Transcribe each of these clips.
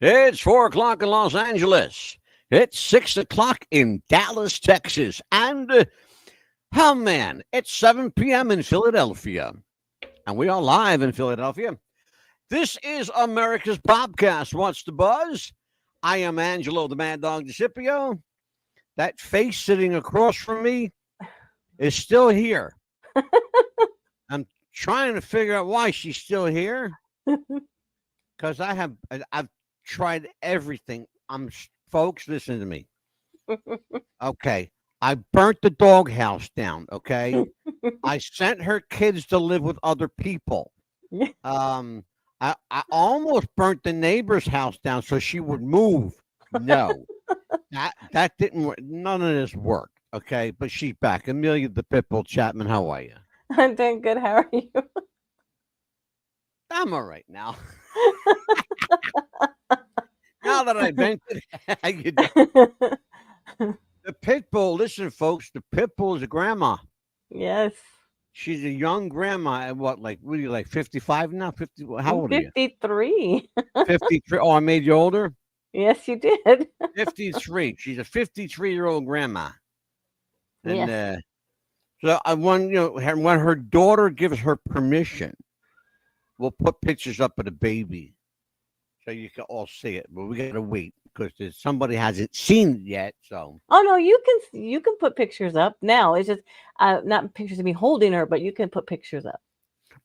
It's 4 o'clock in Los Angeles. It's 6 o'clock in Dallas, Texas. And, oh man, it's 7 p.m. in Philadelphia. And we are live in Philadelphia. This is America's Popcast. What's the buzz? I am Angelo, the Mad Dog DeCipio. That face sitting across from me is still here. I'm trying to figure out why she's still here. Because I've tried everything. Folks, listen to me. Okay. I burnt the doghouse down. Okay. I sent her kids to live with other people. I almost burnt the neighbor's house down so she would move. No, that didn't work. None of this worked. Okay. But she's back. Amelia the Pitbull Chapman. How are you? I'm doing good. How are you? I'm all right now. Now that I vented, how you doing? The Pitbull, listen, folks, the Pitbull is a grandma. Yes. She's a young grandma at what, like 55 now? 50? How old are you? 53. 53. Oh, I made you older? Yes, you did. 53. She's a 53-year-old grandma. And Yes. so when her daughter gives her permission, we'll put pictures up of the baby so you can all see it. But we got to wait because somebody hasn't seen it yet. So Oh no, you can put pictures up now. It's just not pictures of me holding her, but you can put pictures up.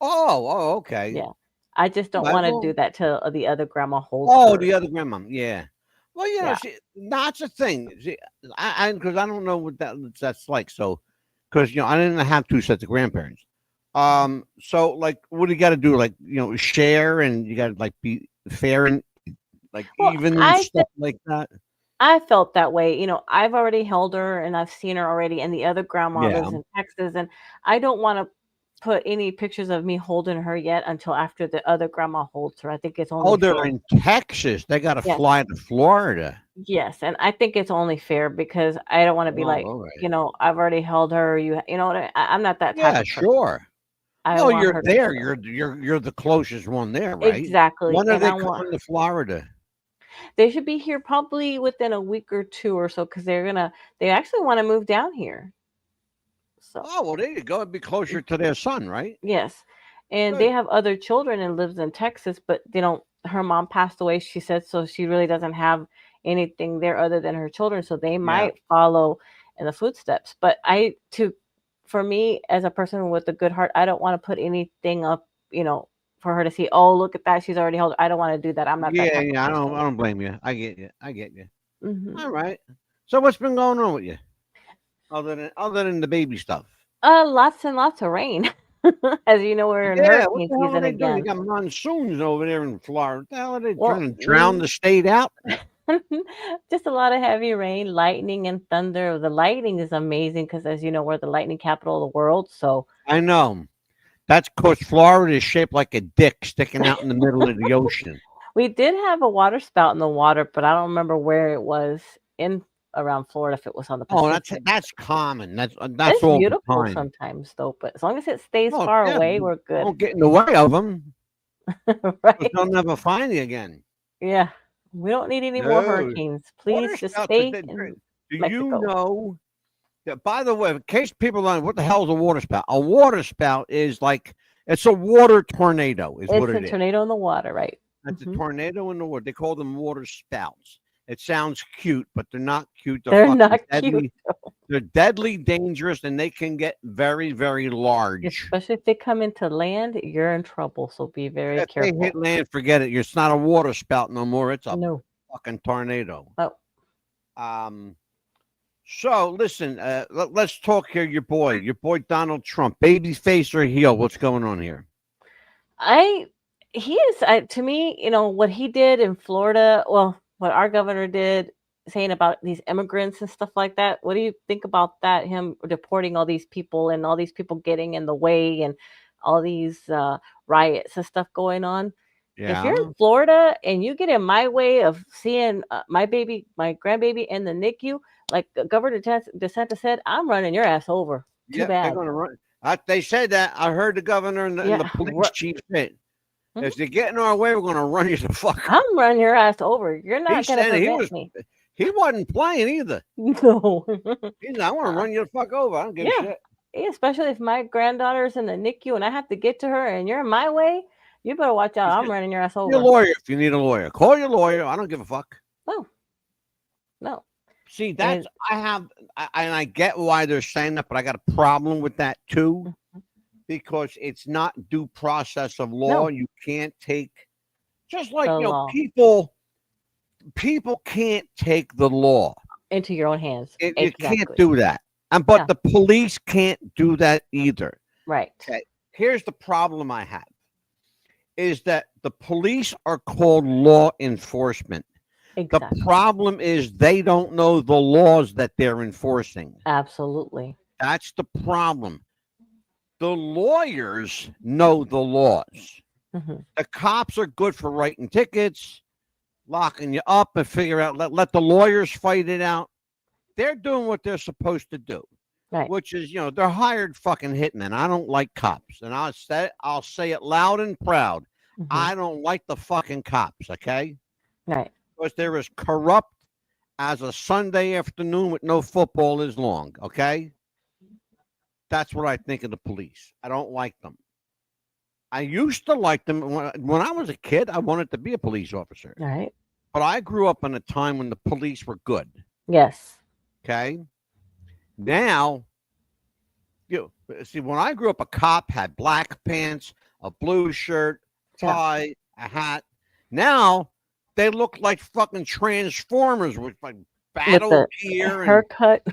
Okay. Yeah. I just don't Right, want to well, do that till the other grandma holds oh, her. the other grandma. Yeah. Well, Yeah. see, that's the thing. See, because I don't know what that's like. So, because I didn't have two sets of grandparents. So like, what do you got to do? Like, share, and you got to like be fair and like Well, even and stuff like that. I felt that way. I've already held her and I've seen her already, and the other grandma Yeah. lives in Texas, and I don't want to put any pictures of me holding her yet until after the other grandma holds her. I think it's Oh, only they're fair. in Texas. They got to Yes. fly to Florida. Yes, and I think it's only fair because I don't want to be Oh, like, all right. I've already held her. You know what I'm not that type Yeah, of person. sure. I No, want you're her to there. feel You're the closest one there, right? exactly, When are and they I want coming to Florida? they should be here probably within a week or two or so because they actually want to move down here. So Oh, well, there you go. It'd be closer to their son, right? yes, and they Good. have other children and lives in Texas, but her mom passed away. She said so she really doesn't have anything there other than her children, so they Yeah. might follow in the footsteps. But for me as a person with a good heart, I don't want to put anything up, for her to see. Oh, look at that, she's already held. I don't want to do that. I'm not that Yeah, type of yeah. person. I don't blame you. I get you. I get you. Hmm. All right. So what's been going on with you other than the baby stuff? Lots and lots of rain. As you know, we're in Yeah. What hurricane the hell are season they doing? They again. got monsoons over there in Florida. What the hell are they Well, trying to drown the state out? just a lot of heavy rain, lightning, and thunder. The lightning is amazing because, as you know, we're the lightning capital of the world. So, I know. That's because Florida is shaped like a dick sticking out in the middle of the ocean. we did have a water spout in the water, but I don't remember where it was in around Florida, if it was on the Oh, Pacific. that's common. That's It's all the beautiful time. sometimes, though, but as long as it stays Oh, far yeah. away, we're good. Don't get in the way of them because Right? they'll never find you again. Yeah. We don't need any more No. hurricanes. Water Please just spouts are stay dead. in Do you Mexico. know that, by the way, in case people don't know, what the hell is a water spout? A water spout is like, it's a water tornado, is what It's a it is. tornado in the water, right? That's a Hmm. tornado in the water. They call them water spouts. It sounds cute, but they're not cute. They're They're fucking not cute, deadly. They're deadly dangerous, and they can get very, very large. especially if they come into land. You're in trouble, so be very If they hit careful. land, forget it. It's not a water spout no more. It's a No. fucking tornado. Oh, So listen, let's talk here. Your boy Donald Trump, baby face or heel. What's going on here? I he is to me, what he did in Florida. Well, what our governor did, saying about these immigrants and stuff like that. What do you think about that? Him deporting all these people and all these people getting in the way and all these riots and stuff going on. If you're Yeah, in Florida and you get in my way of seeing my grandbaby in the NICU, like Governor DeSantis said, I'm running your ass over. Too yep, they're bad. going to run. They said that. I heard the governor and the Yeah. police chief say it. If they get in our way, we're going to run you the fuck. I'm running your ass over. You're not going to prevent me. He wasn't playing either. No. He's like, I want to run you the fuck over. I don't give a shit. Yeah, especially if my granddaughter's in the NICU and I have to get to her and you're in my way, you better watch out. I'm running your ass over. Your lawyer if you need a lawyer. Call your lawyer. I don't give a fuck. No. See, I get why they're saying that, but I got a problem with that too. Because it's not due process of law. No. You can't take, just like people can't take the law into your own hands. You can't do that. But the police can't do that either. Right. Okay. Here's the problem I have is that the police are called law enforcement. Exactly. The problem is they don't know the laws that they're enforcing. Absolutely. That's the problem. The lawyers know the laws. The cops are good for writing tickets, locking you up and figure out, let the lawyers fight it out. They're doing what they're supposed to do, which is, they're hired fucking hitmen. I don't like cops. And I'll say it loud and proud. I don't like the fucking cops, okay? Right. Because they're as corrupt as a Sunday afternoon with no football is long, okay? That's what I think of the police. I don't like them. I used to like them. When I was a kid, I wanted to be a police officer. Right. But I grew up in a time when the police were good. Yes. Okay. Now, see, when I grew up, a cop had black pants, a blue shirt, tie, a hat. Now, they look like fucking Transformers with like battle gear. Haircut.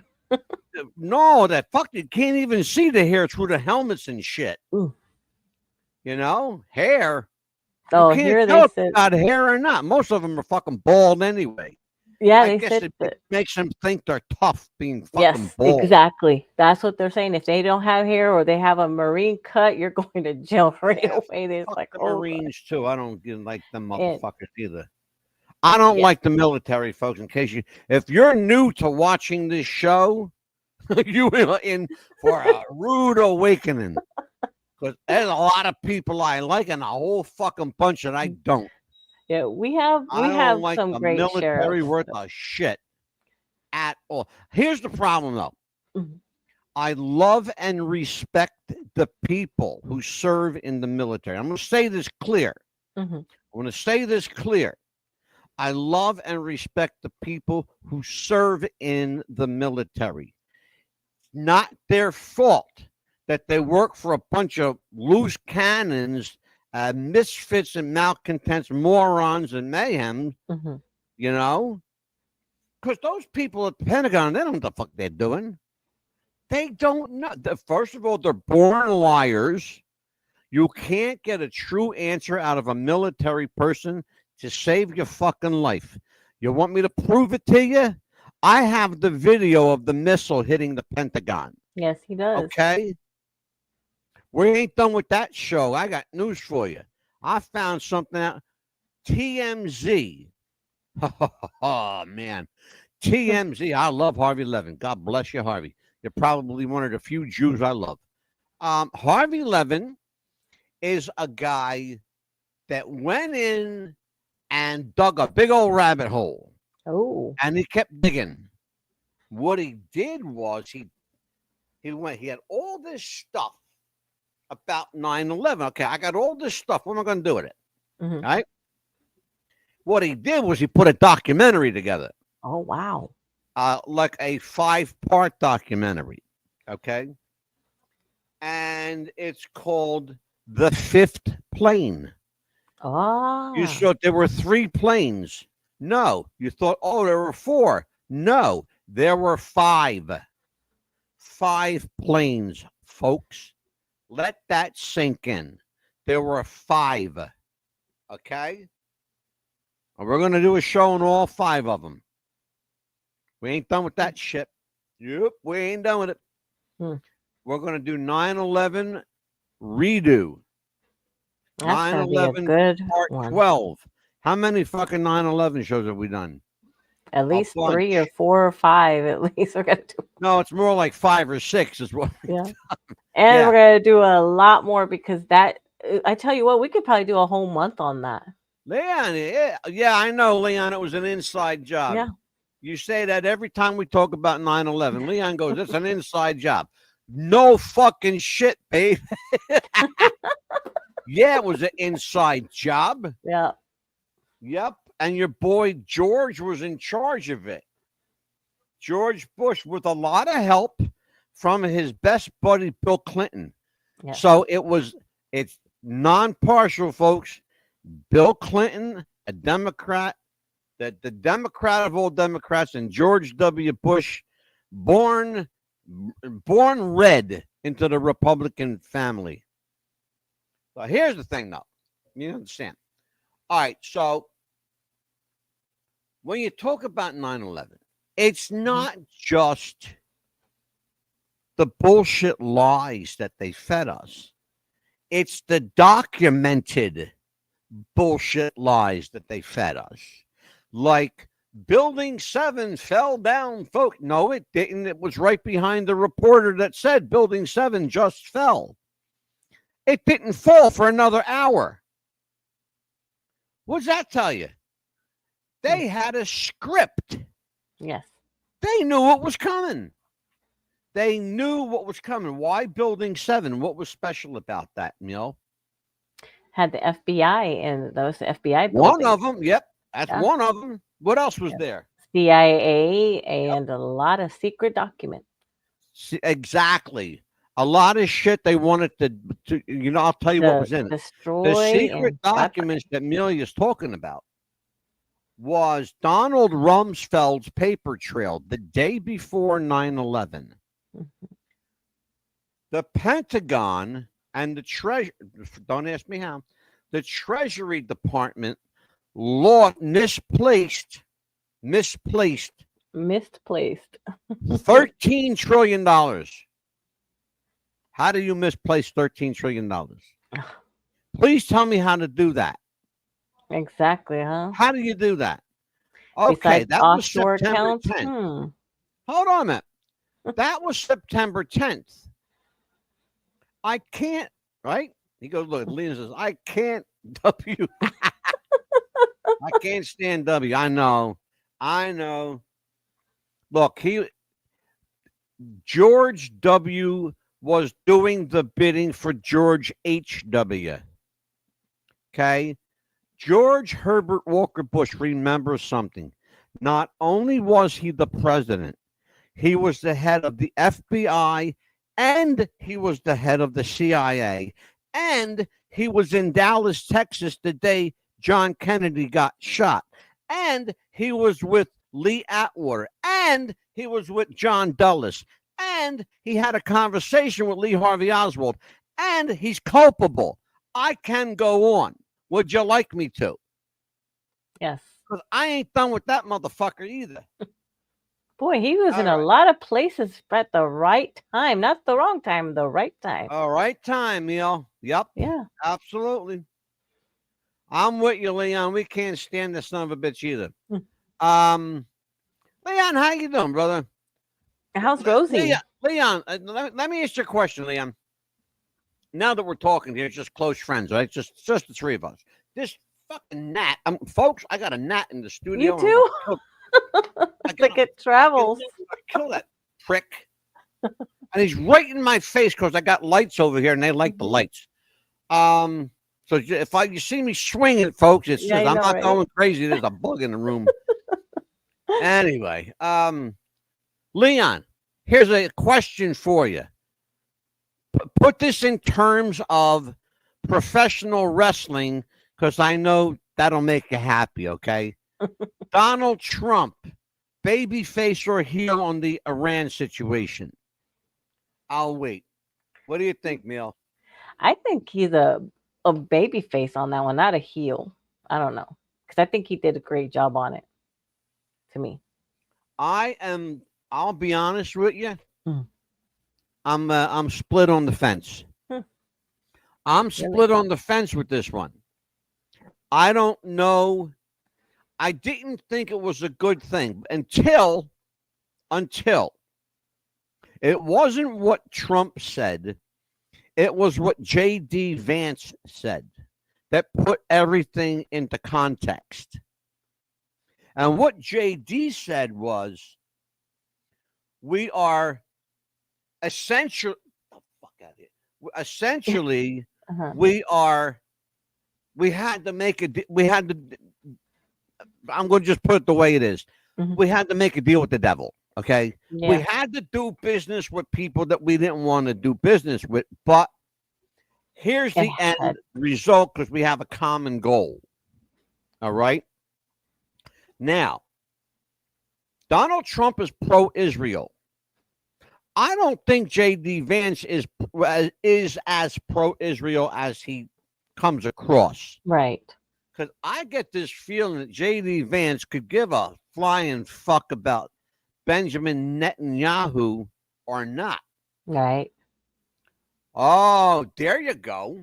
No, you can't even see the hair through the helmets and shit. Ooh. Hair. Oh, you can't here tell they said got hair or not. Most of them are fucking bald anyway. Yeah, I guess it makes them think they're tough being fucking bald. Exactly. That's what they're saying. If they don't have hair or they have a Marine cut, you're going to jail right away. They're like, the Marines too. I don't like them motherfuckers either. I don't like the military, folks. If you're new to watching this show, you are in for a rude awakening. Because there's a lot of people I like and a whole fucking bunch that I don't. Yeah, we have like some the great military sheriffs. worth of shit at all. Here's the problem, though. I love and respect the people who serve in the military. I'm going to say this clear. I'm going to say this clear. I love and respect the people who serve in the military. Not their fault that they work for a bunch of loose cannons, misfits and malcontents, morons and mayhem, because those people at the Pentagon, they don't know what the fuck they're doing. They don't know. First of all, they're born liars. You can't get a true answer out of a military person to save your fucking life. You want me to prove it to you? I have the video of the missile hitting the Pentagon. Yes, he does. Okay? We ain't done with that show. I got news for you. I found something out. TMZ. Oh, man. TMZ. I love Harvey Levin. God bless you, Harvey. You're probably one of the few Jews I love. Harvey Levin is a guy that went in and dug a big old rabbit hole. Oh. And he kept digging. What he did was he had all this stuff about 9/11. Okay, I got all this stuff. What am I going to do with it? All right. What he did was he put a documentary together. Oh, wow. Like a 5-part documentary. Okay. And it's called The Fifth Plane. Oh. You thought there were 3 planes. No. You thought, there were 4. No, there were 5. 5 planes, folks. Let that sink in. There were 5. Okay? And we're going to do a show on all 5 of them. We ain't done with that shit. Yep, we ain't done with it. We're going to do 9/11 redo. 9/11 part 12. How many fucking 9/11 shows have we done? At least 3 or 4 or 5. At least we're gonna do. No, it's more like 5 or 6 is what. Yeah, and we're gonna do a lot more because that I tell you what, we could probably do a whole month on that. Leon, yeah, I know, Leon. It was an inside job. Yeah. You say that every time we talk about 9/11. Leon goes, "It's an inside job." No fucking shit, babe. Yeah, it was an inside job. Yeah. Yep. And your boy George was in charge of it. George Bush, with a lot of help from his best buddy, Bill Clinton. Yeah. So it's non-partial, folks. Bill Clinton, a Democrat, the Democrat of all Democrats, and George W. Bush, born red into the Republican family. So here's the thing, though. You understand? All right, so when you talk about 9/11, it's not just the bullshit lies that they fed us. It's the documented bullshit lies that they fed us. Like Building 7 fell down, folks. No, it didn't. It was right behind the reporter that said Building 7 just fell. It didn't fall for another hour. What does that tell you? They had a script. Yes. They knew what was coming. They knew what was coming. Why Building 7? What was special about that, Neil? Had the FBI, and those FBI buildings. One of them. Yep. That's one of them. What else was there? CIA and a lot of secret documents. Exactly. A lot of shit they wanted to I'll tell you what was in it. Destroy The secret documents that Amelia's talking about was Donald Rumsfeld's paper trail the day before 9/11. Mm-hmm. The Pentagon and the Treasury, don't ask me how, the Treasury Department misplaced $13 trillion. How do you misplace $13 trillion? Please tell me how to do that. Exactly, huh? How do you do that? Okay, besides that was offshore September accounts. 10th. Hold on a minute. That was September 10th. I can't, right? He goes, look, Leon says, I can't W. I can't stand W. I know. Look, George W. was doing the bidding for George H.W. Okay? George Herbert Walker Bush remembers something. Not only was he the president, he was the head of the FBI, and he was the head of the CIA, and he was in Dallas, Texas the day John Kennedy got shot, and he was with Lee Atwater, and he was with John Dulles, and he had a conversation with Lee Harvey Oswald, and he's culpable. I can go on. Would you like me to? Yes. Because I ain't done with that motherfucker either. Boy, he was in a lot of places at the right time. Not the wrong time, the right time. All right time, Neil. Yep. Yeah. Absolutely. I'm with you, Leon. We can't stand this son of a bitch either. Leon, how you doing, brother? How's Rosie? Leon, let me ask you a question, Leon. Now that we're talking here, it's just close friends, right? Just the three of us. This fucking gnat, folks, I got a gnat in the studio. You too? I think it travels. Kill that prick. And he's right in my face because I got lights over here and they like the lights. So if you see me swinging, folks, it's just, I'm not going crazy. There's a bug in the room. Anyway, Leon, here's a question for you. Put this in terms of professional wrestling because I know that'll make you happy, okay? Donald Trump, babyface or heel on the Iran situation? I'll wait. What do you think, Neil? I think he's a baby face on that one, not a heel. I don't know. Because I think he did a great job on it, to me. I'll be honest with you. I'm split on the fence. I'm split on the fence with this one. I don't know. I didn't think it was a good thing until it wasn't what Trump said. It was what J.D. Vance said that put everything into context. And what J.D. said was, we are essentially, we had to make I'm going to just put it the way it is. Mhm. We had to make a deal with the devil. Okay. Yeah. We had to do business with people that we didn't want to do business with. But here's the end result, because we have a common goal. All right. Now, Donald Trump is pro-Israel. I don't think J.D. Vance is as pro-Israel as he comes across. Right. Because I get this feeling that J.D. Vance could give a flying fuck about Benjamin Netanyahu or not. Right. Oh, there you go.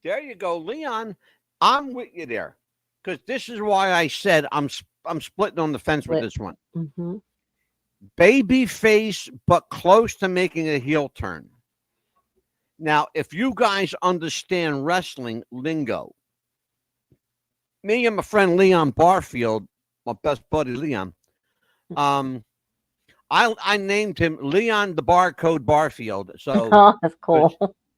There you go, Leon. I'm with you there. Because this is why I said I'm splitting on the fence with this one. Mm-hmm. Baby face, but close to making a heel turn. Now, if you guys understand wrestling lingo, me and my friend Leon Barfield, my best buddy Leon, I named him Leon the Barcode Barfield. So oh, that's cool.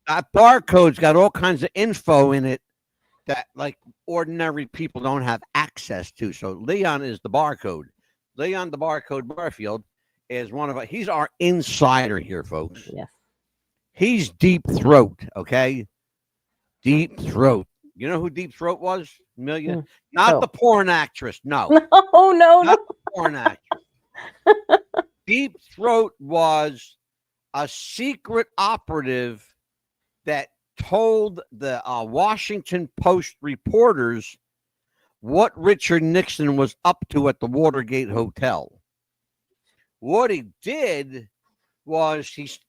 That barcode's got all kinds of info in it that like ordinary people don't have access to. So Leon is the barcode. Leon the Barcode Barfield is he's our insider here, folks. Yes. He's Deep Throat, okay? Deep Throat. You know who Deep Throat was, Amelia? Not the porn actress, no. No. The porn actress. Deep Throat was a secret operative that told the Washington Post reporters what Richard Nixon was up to at the Watergate Hotel. What he did was he's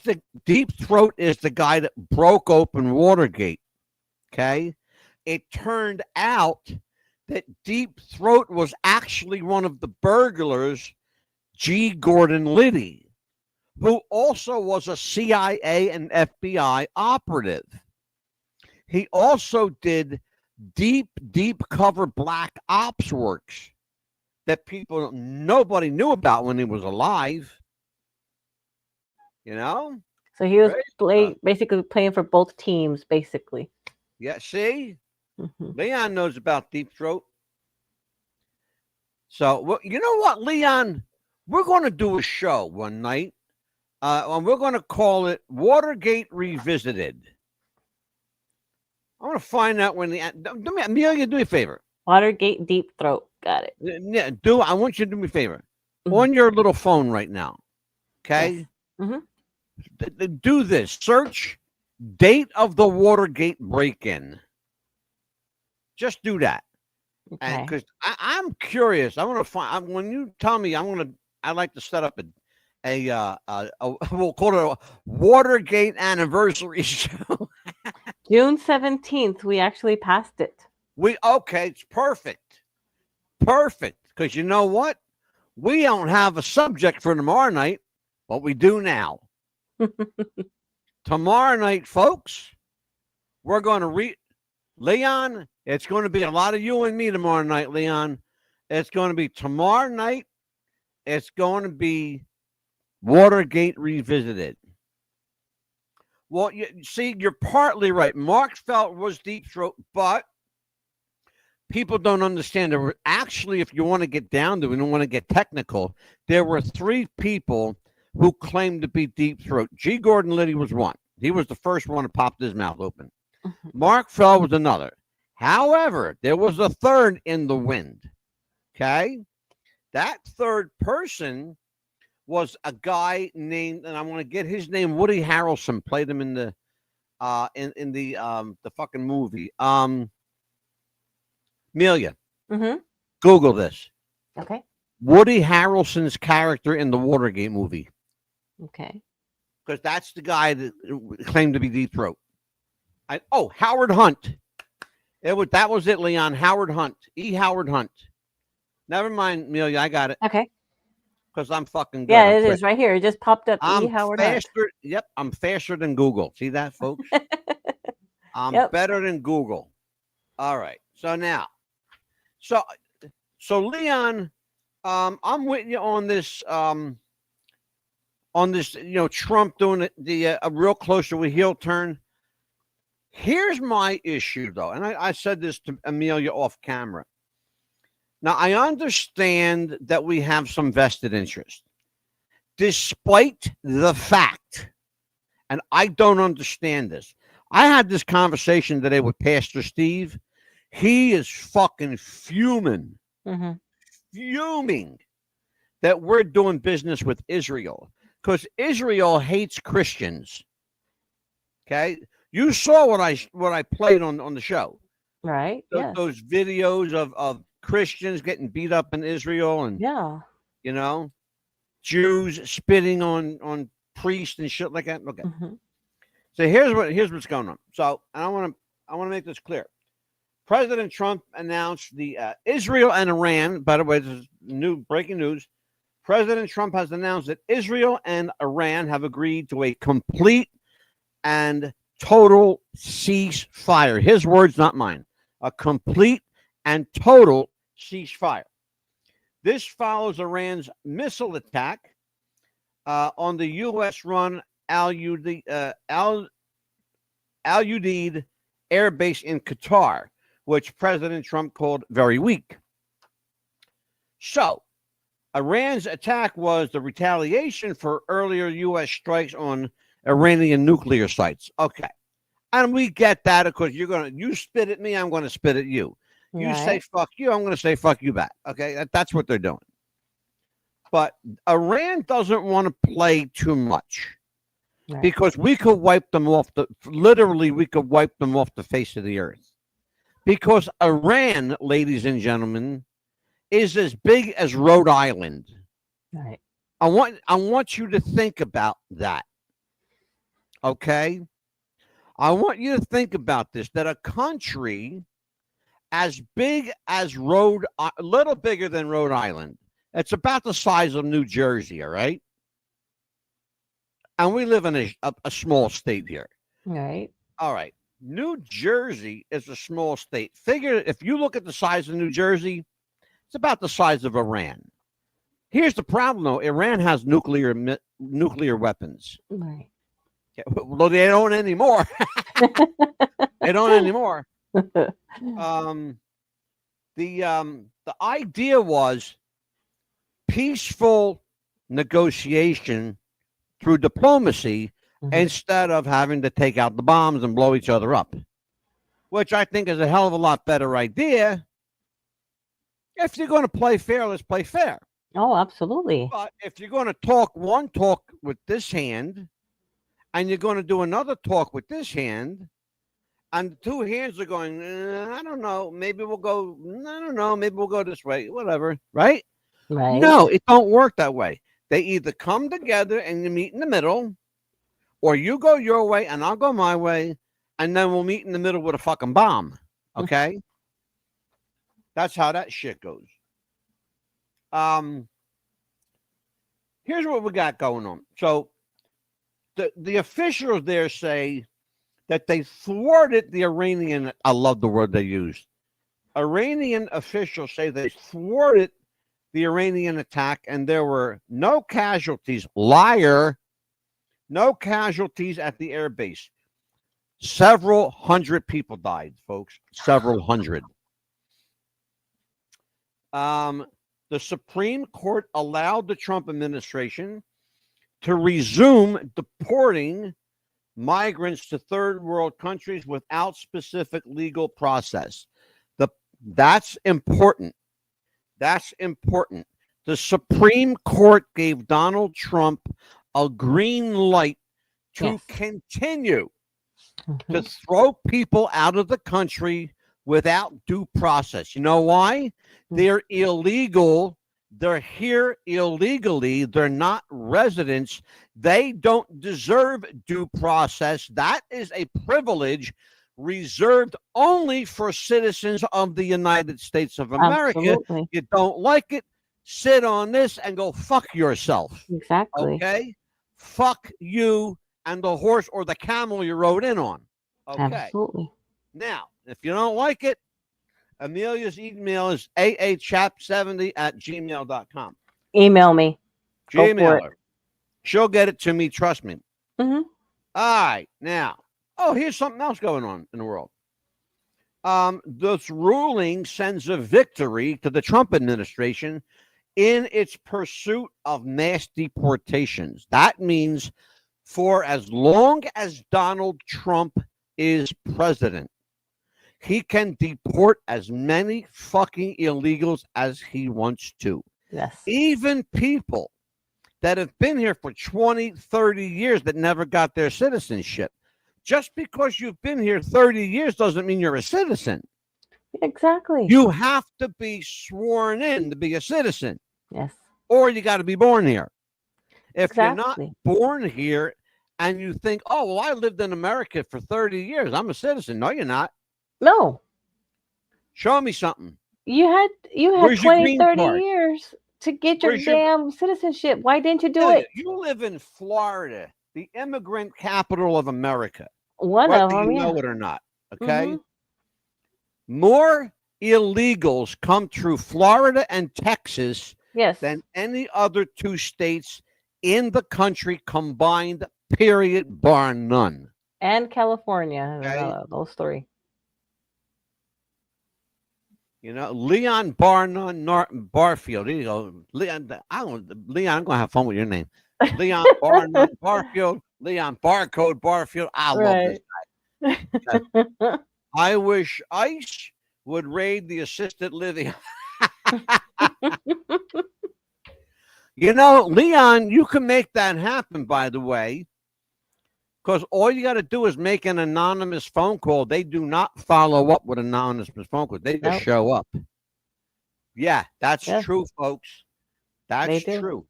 the Deep Throat is the guy that broke open Watergate. Okay. It turned out that Deep Throat was actually one of the burglars, G. Gordon Liddy, who also was a CIA and FBI operative. He also did deep cover black ops works that nobody knew about when he was alive. You know? So he was basically playing for both teams, basically. Yeah, see? Mm-hmm. Leon knows about Deep Throat. So, well, you know what, Leon? We're going to do a show one night, and we're going to call it Watergate Revisited. I want to find out when Amelia, do me a favor. Watergate Deep Throat. Got it. Yeah, I want you to do me a favor. Mm-hmm. On your little phone right now, okay? Yes. Mm-hmm. Do this. Search date of the Watergate break-in. Just do that. Okay. Because I'm curious. I want to find. When you tell me, I'd like to set up a we'll call it a Watergate anniversary show. June 17th. We actually passed it. It's perfect. Perfect. Because you know what? We don't have a subject for tomorrow night, but we do now. Tomorrow night, folks, we're going to Leon, it's going to be a lot of you and me tomorrow night, Leon. It's going to be tomorrow night. It's going to be Watergate Revisited. Well, you're partly right. Mark Felt was Deep Throat, but people don't understand. There were actually, if you want to get down to it, and want to get technical, there were 3 people who claimed to be Deep Throat. G. Gordon Liddy was one. He was the first one to pop his mouth open. Mark Fell was another. However, there was a third in the wind. Okay? That third person was a guy named, and I want to get his name, Woody Harrelson, played him in the fucking movie. Amelia, Google this. Okay. Woody Harrelson's character in the Watergate movie. Okay. Because that's the guy that claimed to be Deep Throat. Howard Hunt. That was it, Leon. Howard Hunt. E. Howard Hunt. Never mind, Amelia. I got it. Okay. because I'm fucking good. Yeah, I'm it quick. is right here. It just popped up. I'm Howard Hunt. faster. Yep, I'm faster than Google. See that, folks? I'm Yep. better than Google. All right. So now, so Leon, I'm with you on this. Trump doing the a real close to a heel turn. Here's my issue, though, and I said this to Amelia off camera. Now, I understand that we have some vested interest, despite the fact, and I don't understand this. I had this conversation today with Pastor Steve. He is fucking fuming, fuming that we're doing business with Israel because Israel hates Christians. Okay, you saw what I played on the show, right? Those videos of Christians getting beat up in Israel, and Jews spitting on priests and shit like that. Okay, so here's what's going on. So I want to make this clear. President Trump announced the Israel and Iran. By the way, this is new breaking news. President Trump has announced that Israel and Iran have agreed to a complete and total ceasefire. His words, not mine. A complete and total ceasefire. This follows Iran's missile attack on the U.S.-run Al Udeid air base in Qatar, which President Trump called very weak. So, Iran's attack was the retaliation for earlier U.S. strikes on Iranian nuclear sites. Okay. And we get that, of course. You spit at me, I'm going to spit at you. You say fuck you, I'm going to say fuck you back. Okay? That's what they're doing. But Iran doesn't want to play too much. Right. Because we could wipe them off we could wipe them off the face of the earth. Because Iran, ladies and gentlemen, is as big as Rhode Island. Right. I want you to think about that. Okay? I want you to think about this, that a country as big as a little bigger than Rhode Island, it's about the size of New Jersey, all right? And we live in a small state here. Right. All right. New Jersey is a small state. Figure if you look at the size of New Jersey, it's about the size of Iran. Here's the problem, though. Iran has nuclear weapons. Right. Yeah, well, they don't anymore. They don't anymore. The idea was peaceful negotiation through diplomacy instead of having to take out the bombs and blow each other up, which I think is a hell of a lot better idea. If you're going to play fair, let's play fair. Oh, absolutely. But if you're going to talk with this hand, and you're going to do another talk with this hand, and the two hands are going, I don't know, maybe we'll go, I don't know, maybe we'll go this way, whatever, right? Right. No, it don't work that way. They either come together and you meet in the middle, or you go your way and I'll go my way, and then we'll meet in the middle with a fucking bomb. Okay? That's how that shit goes. Here's what we got going on. So the officials there say that they thwarted the Iranian. I love the word they used. Iranian officials say they thwarted the Iranian attack, and there were no casualties. Liar. No casualties at the air base. Several hundred people died, folks. Several hundred. The Supreme Court allowed the Trump administration to resume deporting migrants to third world countries without specific legal process. That's important. That's important. The Supreme Court gave Donald Trump a green light to continue to throw people out of the country without due process. You know why? They're illegal. They're here illegally. They're not residents. They don't deserve due process. That is a privilege reserved only for citizens of the United States of America. Absolutely. You don't like it, sit on this and go fuck yourself. Exactly. Okay? Fuck you and the horse or the camel you rode in on. Okay. Absolutely. Now, if you don't like it, Amelia's email is aachap70@gmail.com. Email me. Go for Gmail it. her. She'll get it to me, trust me. Mm-hmm. All right, now, here's something else going on in the world. This ruling sends a victory to the Trump administration in its pursuit of mass deportations. That means for as long as Donald Trump is president, he can deport as many fucking illegals as he wants to. Yes. Even people that have been here for 20, 30 years that never got their citizenship. Just because you've been here 30 years doesn't mean you're a citizen. Exactly. You have to be sworn in to be a citizen. Yes. Or you got to be born here. If Exactly. you're not born here and you think, oh, well, I lived in America for 30 years, I'm a citizen. No, you're not. No. Show me something. You had Where's your 20, green 30 card? years to get your Where's your- damn citizenship. Why didn't you do it? You live in Florida, the immigrant capital of America. One Whether of them, you yeah. know it or not. Okay. Mhm. More illegals come through Florida and Texas Yes. than any other two states in the country combined, period, bar none. And California. Okay. Those three. You know, Leon Barfield. There you go. Leon, I'm going to have fun with your name. Leon Barfield. Leon Barcode Barfield. I love this guy. I wish ICE would raid the assisted living. You know, Leon, you can make that happen, by the way, because all you got to do is make an anonymous phone call. They do not follow up with anonymous phone calls. They just show up. Yeah, that's true, folks. That's true.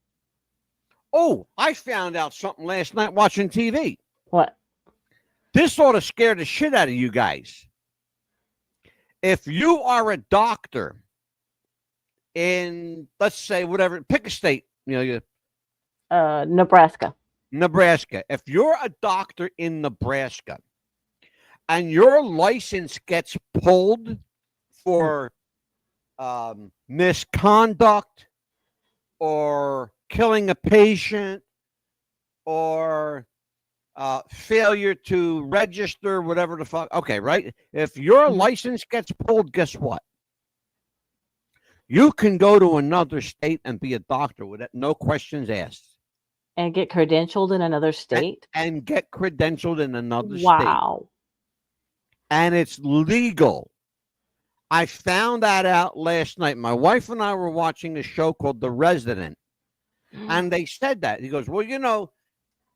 Oh, I found out something last night watching TV. What? This ought to scare the shit out of you guys. If you are a doctor in, let's say, whatever, pick a state, you know, Nebraska. If you're a doctor in Nebraska and your license gets pulled for misconduct or killing a patient or failure to register, whatever the fuck. Okay, right? If your license gets pulled, guess what? You can go to another state and be a doctor with it, no questions asked. And get credentialed in another state? And get credentialed in another state. Wow. And it's legal. I found that out last night. My wife and I were watching a show called The Resident. And they said that. He goes, well, you know,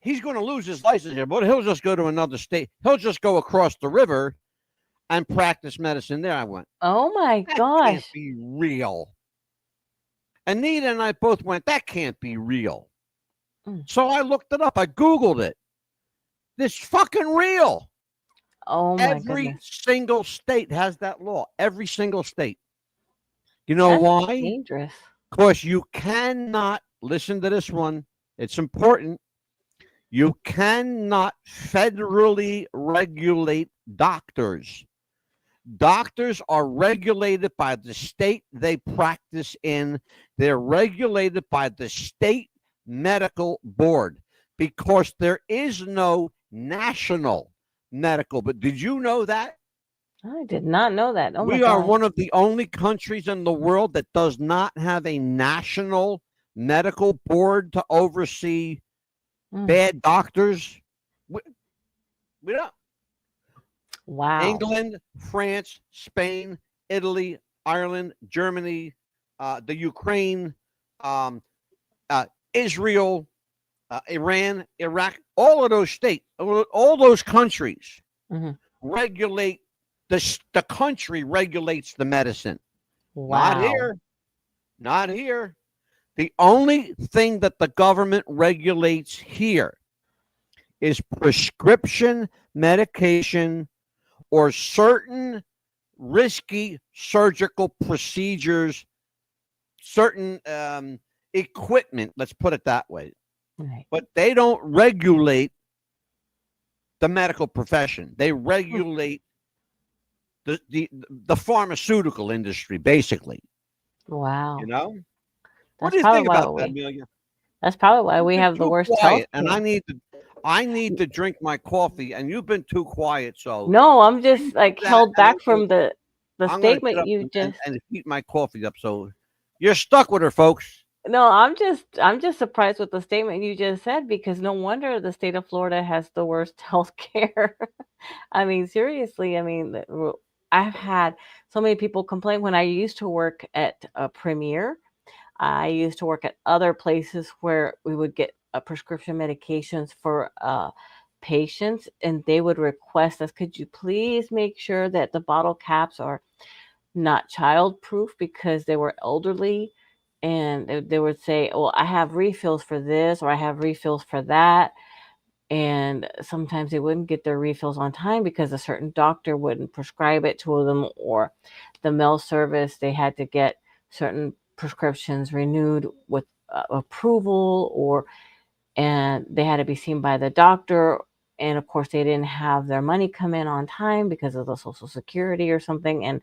he's going to lose his license here, but he'll just go to another state. He'll just go across the river and practice medicine there. I went, oh my gosh. That can't be real. Anita and I both went, that can't be real. So I looked it up. I Googled it. This fucking real. Oh my Every single state has that law. Every single state. You know That's why? dangerous. Because you cannot, listen to this one. It's important. You cannot federally regulate doctors. Doctors are regulated by the state they practice in. They're regulated by the state medical board because there is no national medical. But did you know that? I did not know that. Oh we are one of the only countries in the world that does not have a national medical board to oversee bad doctors. We don't. Wow. England, France, Spain, Italy, Ireland, Germany, the Ukraine, Israel, Iran, Iraq, all of those states, all those countries regulate, the country regulates the medicine. Wow. Not here. Not here. The only thing that the government regulates here is prescription medication or certain risky surgical procedures certain equipment. Let's put it that way. Right. But they don't regulate the medical profession. They regulate the pharmaceutical industry, basically. Wow. You know, what That's do you probably think why about that, Amelia? that's probably why You've we been have the too worst health quiet, and care. I need to drink my coffee, and you've been too quiet. So No, I'm just like that, held and back from the I'm gonna get statement up you just. and heat my coffee up. So you're stuck with her, folks. No, I'm just surprised with the statement you just said, because no wonder the state of Florida has the worst health care. I mean, seriously, I mean, I've had so many people complain when I used to work at a Premier. I used to work at other places where we would get prescription medications for patients, and they would request us, could you please make sure that the bottle caps are not child-proof, because they were elderly, and they would say, "Well, I have refills for this, or I have refills for that." And sometimes they wouldn't get their refills on time because a certain doctor wouldn't prescribe it to them, or the mail service, they had to get certain prescriptions renewed with approval, and they had to be seen by the doctor. And of course, they didn't have their money come in on time because of the Social Security or something. And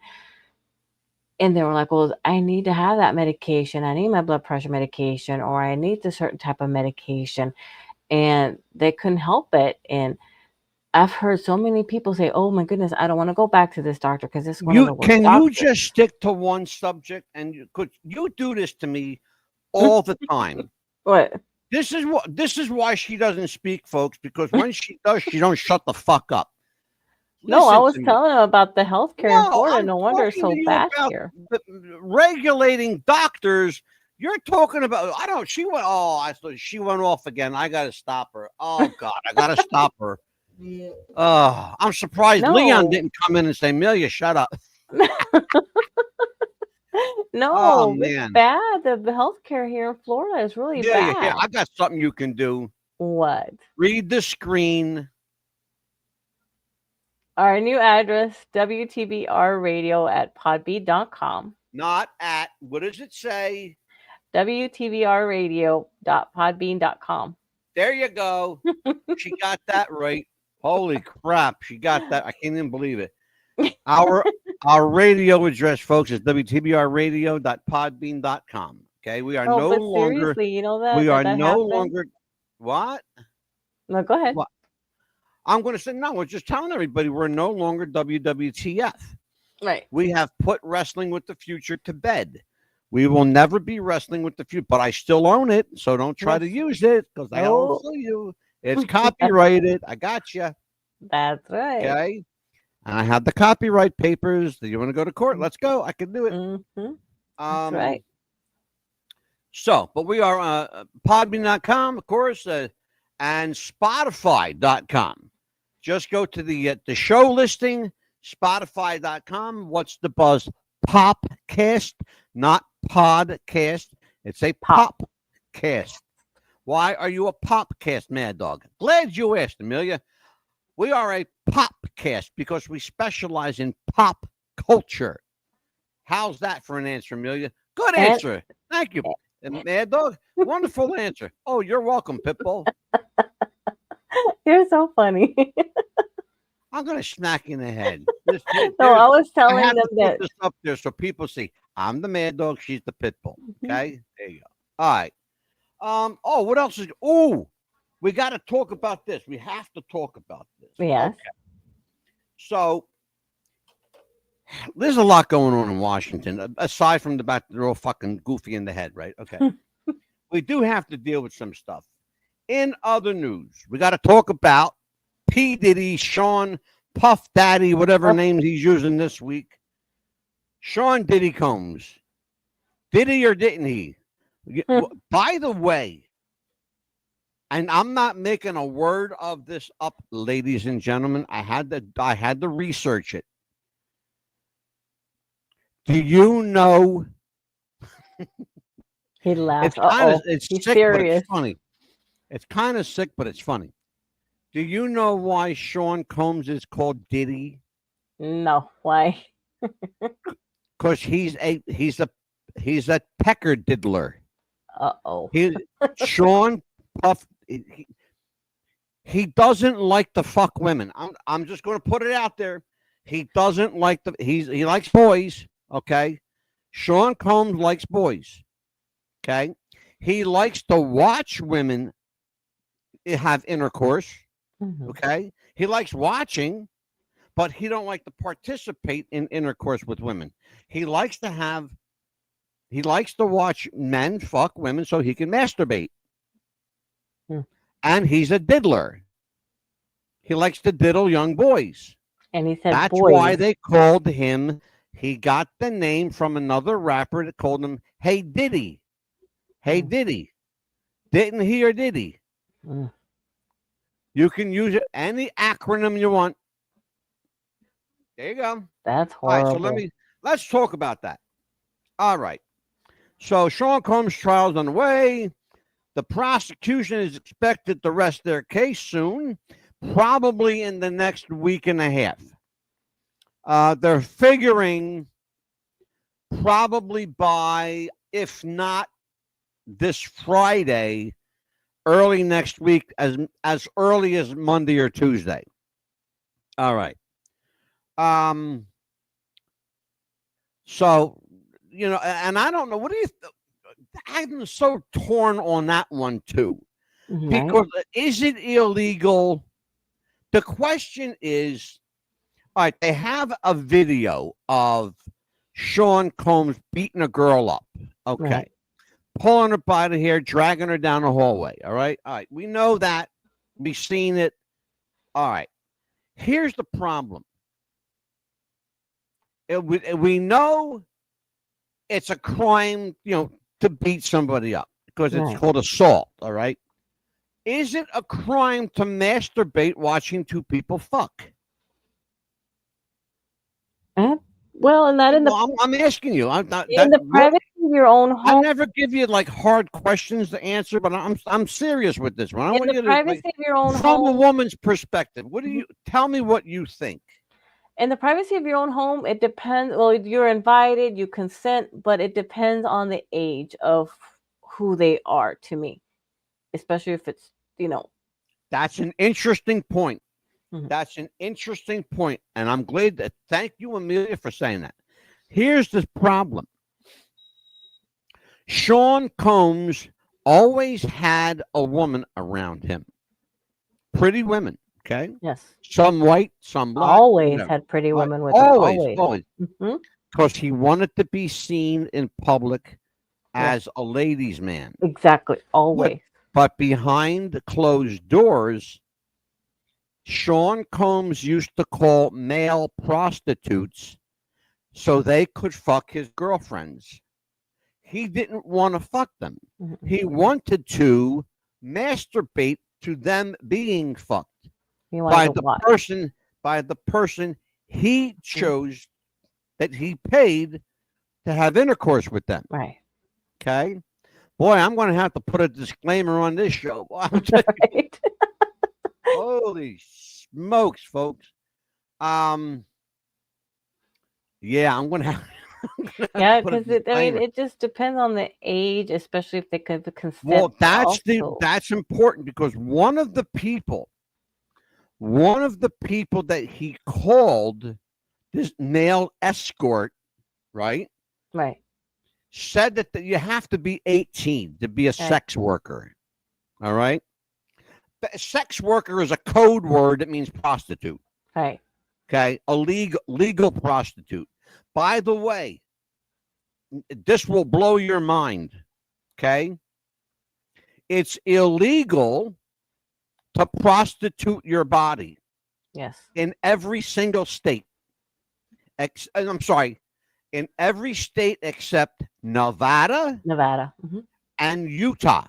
they were like, well, I need to have that medication. I need my blood pressure medication, or I need the certain type of medication. And they couldn't help it. And I've heard so many people say, oh my goodness, I don't want to go back to this doctor because it's one of the worst You doctors. just stick to one subject, and you do this to me all the time. What? This is why she doesn't speak, folks, because when she does, she don't shut the fuck up. No, I Listen was to me. telling them about the healthcare in No, Florida. I'm No wonder it's talking to so you bad about here. regulating doctors. You're talking about. I don't. She went. Oh, she went off again. I got to stop her. Oh God, I got to stop her. Oh, I'm surprised Leon No, didn't come in and say, "Amelia, shut up." Oh no, it's man. bad. The healthcare here in Florida is really Yeah. bad. I got something you can do. What? Read the screen. Our new address, WTBRradio@podbean.com. Not at. What does it say? WTBRradio.podbean.com. There you go. She got that right. Holy crap. She got that. I can't even believe it. Our radio address, folks, is WTBRradio.podbean.com. Okay. We are No, no but longer, seriously, you know that we that are that no happened? longer, what? No, go ahead. What? I'm going to say, no, we're just telling everybody we're no longer WWTF. Right. We have put Wrestling with the Future to bed. We will never be Wrestling with the Future, but I still own it. So don't try to Yes. use it because I don't Oh, sue you. It's copyrighted. I got you. that's right. Okay. And I have the copyright papers. Do you want to go to court? Let's go. I can do it. Mm-hmm. That's right. So, but we are podbean.com, of course, and spotify.com. Just go to the show listing, spotify.com. What's the buzz? Popcast, not podcast. It's a popcast. Why are you a popcast, Mad Dog? Glad you asked, Amelia. We are a popcast because we specialize in pop culture. How's that for an answer, Amelia? Good answer. Thank you. Mad Dog, wonderful answer. Oh, you're welcome, Pitbull. You're so funny. I'm going to smack you in the head. No, I was I telling have them to put that. this up there so people see I'm the Mad Dog. She's the Pitbull. Okay, there you go. All right. Oh, what else is? Oh, we got to talk about this. We have to talk about this. Yes. Okay. So there's a lot going on in Washington, aside from the fact that they're all fucking goofy in the head, right? Okay. We do have to deal with some stuff. In other news, we got to talk about P. Diddy, Sean, Puff Daddy, whatever names he's using this week. Sean Diddy Combs. Did he or didn't he? By the way, and I'm not making a word of this up, ladies and gentlemen. I had to research it. Do you know? He laughed. It's He's sick, serious. but it's funny. It's kind of sick, but it's funny. Do you know why Sean Combs is called Diddy? No, why? Because he's a He's a pecker diddler. Uh-oh. Sean Puff. He doesn't like to fuck women. I'm just going to put it out there. He doesn't like he likes boys. Okay. Sean Combs likes boys. Okay. He likes to watch women have intercourse. Mhm. Okay. He likes watching, but he don't like to participate in intercourse with women. He likes to watch men fuck women so he can masturbate. And he's a diddler. He likes to diddle young boys. And he said That's boys. why they called him. He got the name from another rapper that called him Hey Diddy. Hey Diddy. Didn't he or did he? You can use it any acronym you want. There you go. That's horrible. All right, so let's talk about that. All right. So Sean Combs' trial is underway. The prosecution is expected to rest their case soon, probably in the next week and a half. They're figuring probably by, if not this Friday, early next week, as early as Monday or Tuesday. All right. So, and I don't know, what do you I'm so torn on that one too. Because is it illegal? The question is, all right, they have a video of Sean Combs beating a girl up. Okay. Right. Pulling her by the hair, dragging her down the hallway. All right. All right. We know that. We've seen it. All right. Here's the problem. We know it's a crime, to beat somebody up because it's called assault. All right. Is it a crime to masturbate watching two people fuck? Well, and that I'm asking you. In the privacy of your own home. I never give you like hard questions to answer, but I'm serious with this one. I want you to privacy of your own from home. a woman's perspective. What do you tell me what you think? In the privacy of your own home, it depends. Well, you're invited, you consent, but it depends on the age of who they are. To me, especially if it's That's an interesting point. That's an interesting point, and I'm glad that. Thank you, Amelia, for saying that. Here's the problem. Sean Combs always had a woman around him. Pretty women, okay? Yes. Some white, some black. Always had pretty women with him. Always. Because he wanted to be seen in public as a ladies' man. Exactly. Always. But behind closed doors, Sean Combs used to call male prostitutes so they could fuck his girlfriends. He didn't want to fuck them. He wanted to masturbate to them being fucked by the person he chose, that he paid to have intercourse with them. Right. Okay. Boy, I'm going to have to put a disclaimer on this show. Right. Holy smokes, folks. Yeah, I'm gonna have. Because it just depends on the age, especially if they could consent. Well, that's important because one of the people that he called this male escort, right, said that you have to be 18 to be a sex worker. All right. Sex worker is a code word that means prostitute. Right. Okay. A legal prostitute. By the way, this will blow your mind. Okay. It's illegal to prostitute your body. Yes. In every single state. I'm sorry. In every state except Nevada. And Utah.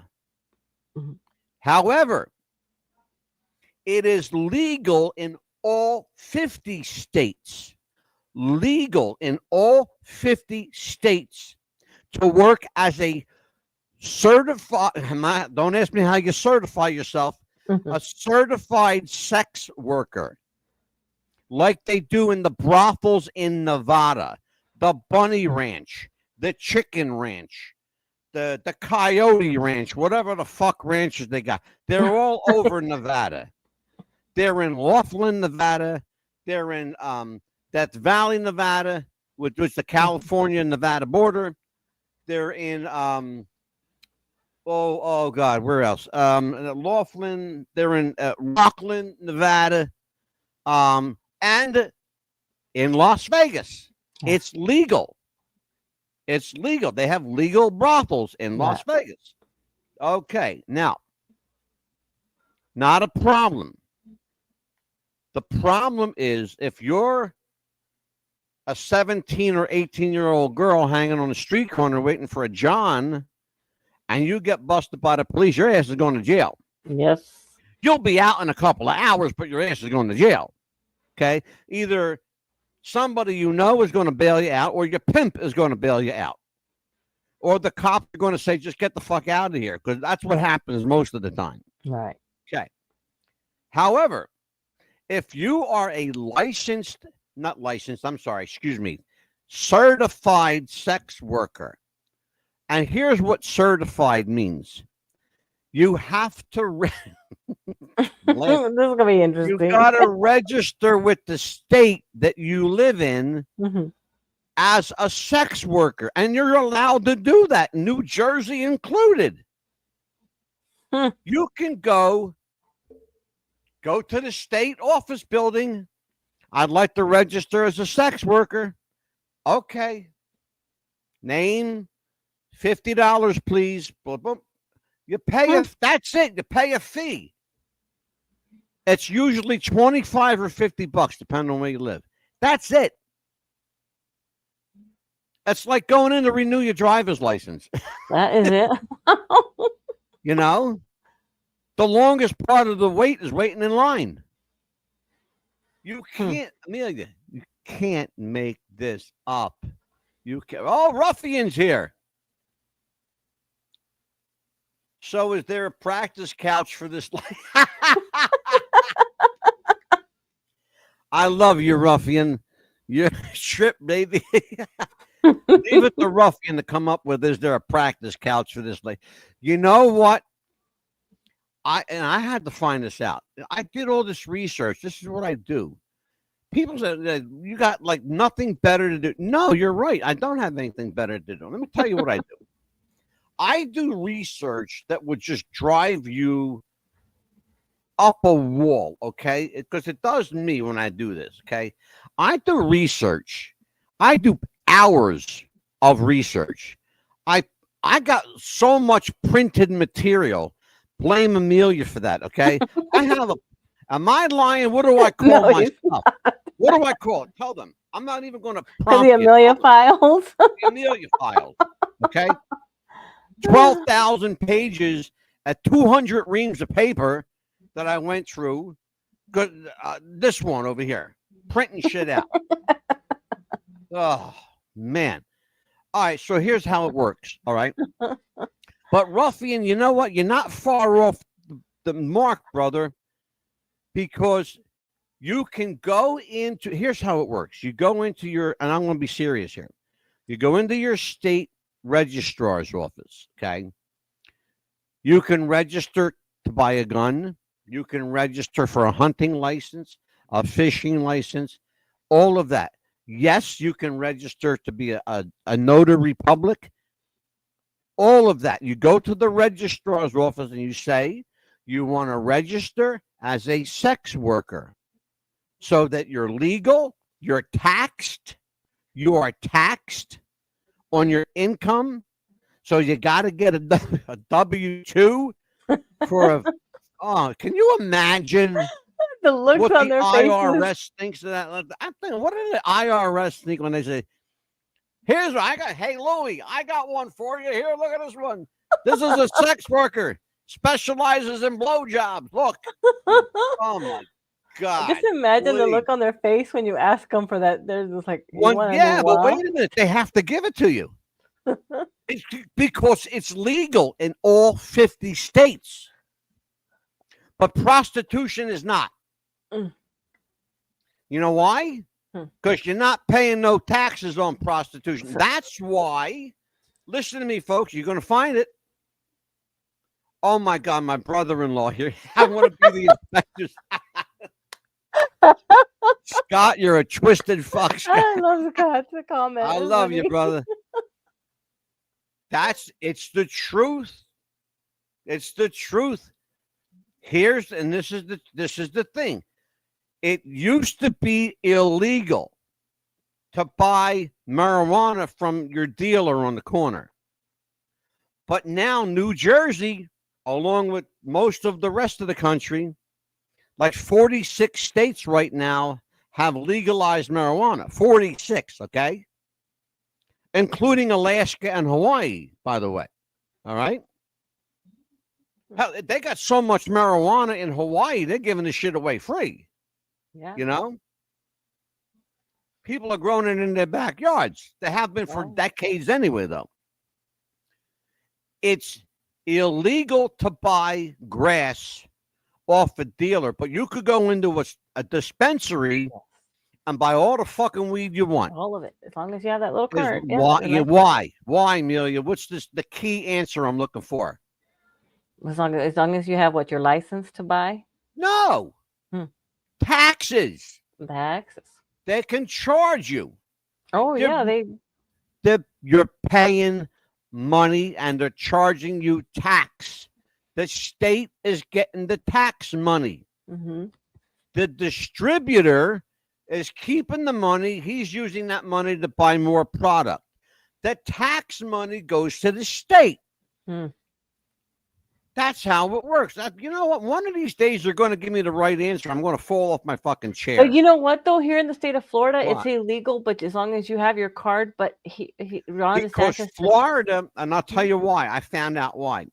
However, it is legal in all 50 states. Legal in all 50 states to work as a certified, don't ask me how you certify yourself, a certified sex worker, like they do in the brothels in Nevada, the Bunny Ranch, the Chicken Ranch, the Coyote Ranch, whatever the fuck ranches they got. They're all over Nevada. They're in Laughlin, Nevada. They're in Death Valley, Nevada, which is the California-Nevada border. They're in oh God, where else? Laughlin. They're in Rockland, Nevada, and in Las Vegas. It's legal. It's legal. They have legal brothels in Las Vegas. Okay, now, not a problem. The problem is if you're a 17 or 18-year-old girl hanging on a street corner waiting for a John, and you get busted by the police, your ass is going to jail. Yes. You'll be out in a couple of hours, but your ass is going to jail. Okay? Either somebody you know is going to bail you out, or your pimp is going to bail you out. Or the cops are going to say, just get the fuck out of here, because that's what happens most of the time. Right. Okay. However, if you are a certified sex worker, and here's what certified means. You have to this is going to be interesting. You got to register with the state that you live in as a sex worker, and you're allowed to do that, New Jersey included. You can go to the state office building. I'd like to register as a sex worker. Okay. Name, $50, please. Boom, boom. You pay that's it. You pay a fee. It's usually $25 or $50, depending on where you live. That's it. It's like going in to renew your driver's license. That is it. You know? The longest part of the wait is waiting in line. You can't, Amelia, you can't make this up. You can. Oh, ruffians here. So is there a practice couch for this? I love you, ruffian. You're strip, baby. Leave it to ruffian to come up with, is there a practice couch for this? You know what? I had to find this out. I did all this research. This is what I do. People say, you got like nothing better to do. No, you're right. I don't have anything better to do. Let me tell you what I do. I do research that would just drive you up a wall, okay? Because it does me when I do this, okay? I do research. I do hours of research. I got so much printed material. Blame Amelia for that, okay? I have am I lying? What do I call myself? What do I call it? Tell them. I'm not even going to prompt the Amelia files. The Amelia files, okay? 12,000 pages at 200 reams of paper that I went through. Good, this one over here, printing shit out. Oh, man. All right, so here's how it works, all right? But ruffian, you know what? You're not far off the mark, brother, because you can go into, here's how it works. You go into your, and I'm going to be serious here. You go into your state registrar's office, okay? You can register to buy a gun. You can register for a hunting license, a fishing license, all of that. Yes, you can register to be a notary public. All of that. You go to the registrar's office and you say you want to register as a sex worker so that you're legal, you're taxed, you are taxed on your income. So you got to get a W-2 for a, oh, can you imagine the looks what on the their IRS faces. thinks of that? I'm thinking, what do the IRS think when they say, here's what I got. Hey, Louie, I got one for you. Here, look at this one. This is a sex worker. Specializes in blowjobs. Look. Oh, my God. Just imagine the look on their face when you ask them for that. They're just like, yeah, but wait a minute. They have to give it to you. It's because it's legal in all 50 states. But prostitution is not. You know why? because you're not paying no taxes on prostitution. That's why, listen to me, folks, you're going to find it. Oh, my God, my brother-in-law here. I want to be the inspector. Scott, you're a twisted fuck, Scott. I love Scott's comment. I love you, brother. It's the truth. It's the truth. This is the thing. It used to be illegal to buy marijuana from your dealer on the corner. But now New Jersey, along with most of the rest of the country, like 46 states right now have legalized marijuana. 46, okay? Including Alaska and Hawaii, by the way. All right? Hell, they got so much marijuana in Hawaii, they're giving the shit away free. Yeah. You know? People are growing it in their backyards. They have been for decades anyway, though. It's illegal to buy grass off a dealer, but you could go into a dispensary and buy all the fucking weed you want. All of it, as long as you have that little card. Why, Amelia? What's the key answer I'm looking for? As long as you have what you're licensed to buy. No. Taxes. Taxes. They can charge you. Oh, yeah, you're paying money and they're charging you tax. The state is getting the tax money. Mm-hmm. The distributor is keeping the money. He's using that money to buy more product. The tax money goes to the state. That's how it works. You know what? One of these days they're going to give me the right answer. I'm going to fall off my fucking chair. But you know what, though? Here in the state of Florida, it's illegal, but as long as you have your card. But Ron because DeSantis, Florida, and I'll tell you why. I found out why.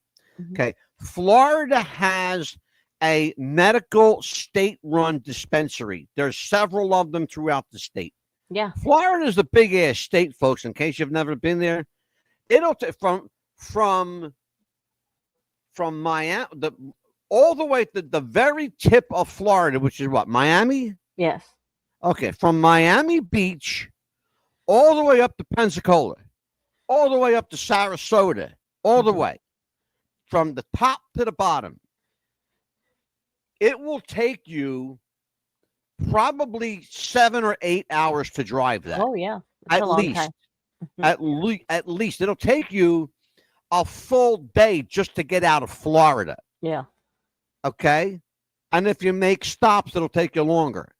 Mm-hmm. Okay. Florida has a medical state-run dispensary. There's several of them throughout the state. Yeah. Florida is a big-ass state, folks, in case you've never been there. It'll take from Miami, all the way to the very tip of Florida, which is what, Miami? Yes. Okay, from Miami Beach all the way up to Pensacola, all the way up to Sarasota, all the way, from the top to the bottom. It will take you probably 7 or 8 hours to drive that. Oh, yeah. At least. It'll take you a full day just to get out of Florida. Yeah. Okay? And if you make stops, it'll take you longer.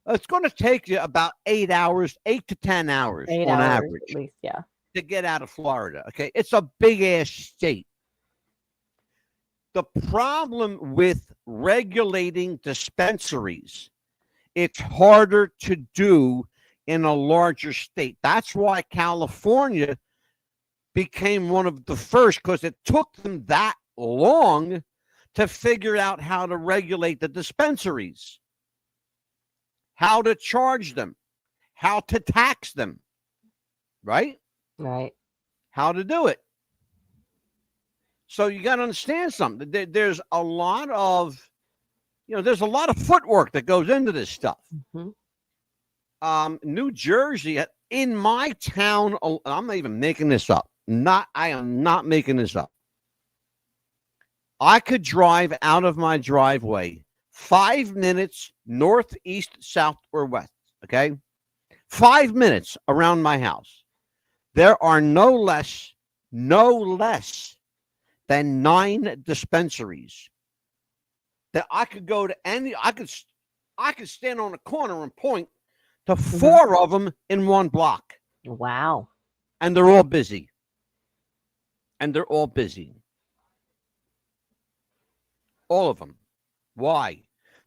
It's going to take you about 8 hours, 8 to 10 hours on average. At least, yeah. To get out of Florida. Okay? It's a big-ass state. The problem with regulating dispensaries, it's harder to do in a larger state. That's why California became one of the first, because it took them that long to figure out how to regulate the dispensaries, how to charge them, how to tax them, right? Right. How to do it. So you got to understand something. There's a lot of, there's a lot of footwork that goes into this stuff. Mm-hmm. New Jersey, in my town, I'm not even making this up. I am not making this up. I could drive out of my driveway 5 minutes north, east, south, or west. Okay. 5 minutes around my house. There are no less than 9 dispensaries that I could go to I could stand on a corner and point to 4 of them in one block. Wow. And they're all busy. All of them. Why?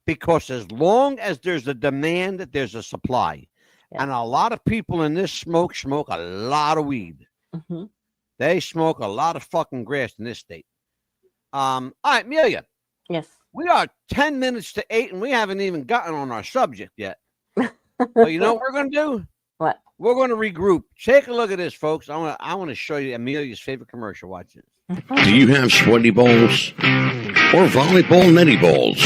Because as long as there's a demand, there's a supply. Yeah. And a lot of people in this smoke a lot of weed. Mm-hmm. They smoke a lot of fucking grass in this state. All right, Amelia. Yes. We are 10 minutes to 8, and we haven't even gotten on our subject yet. But you know what we're going to do? What? We're going to regroup. Take a look at this, folks. I want to show you Amelia's favorite commercial. Watch this. Do you have sweaty balls or volleyball netty balls?